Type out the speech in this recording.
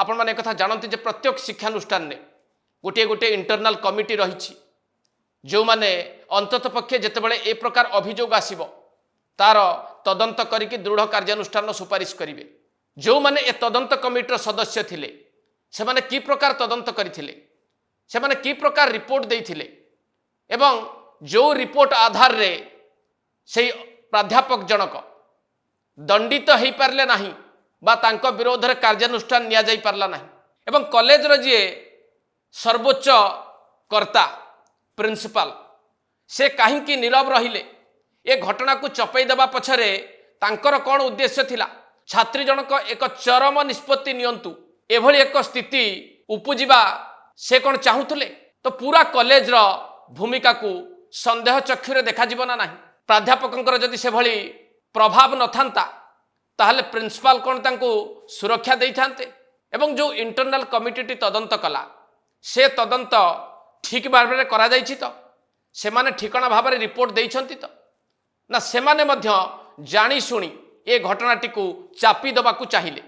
आपण माने कथा जानते जे प्रत्येक शिक्षानुष्ठान ने गोटे गोटे इंटरनल कमिटी रही जो माने अंतत पक्षे जितेबाला ए प्रकार अभियोग आसीबो तार तदंत करिक दृढ़ कार्यानुष्ठान सुपारिश करेंगे। जो माने ए तदंत कमिटर सदस्य थिले से माने की प्रकार तदंत करथिले से माने की प्रकार रिपोर्ट देथिले एवं जो रिपोर्ट आधार रे से प्राध्यापक जनक दंडित हो पारे ना बा तांको विरोध रे कार्यानुष्ठान निया जाई पारला नाही एवं कॉलेज रो जे सर्वोच्च कर्ता प्रिंसिपल से कहीं नीरव रहिले ए घटना को चपई देवा पछरे तांकर कौन उद्देश्य थिला छात्री जनक एक चरम निष्पत्ति नियंतु एभली एक स्थिति उपजिबा से कौन चाहूले तो पूरा कॉलेज रो भूमिका को संदेह चक्षुरे देखा जीवना नाही प्राध्यापकंकर जदि से भली प्रभाव न थांता ताहले प्रिंसिपल कौन तांको सुरक्षा देई थांते एवं जो इंटरनल कमिटी तदंत कला से तदंत ठीक भाव में करा जाइछि तो से माने ठिकाना भाव में रिपोर्ट देइछंती तो ना से माने मध्य जानी शुणी ए घटनाटी को चापी दबाकू चाहिए।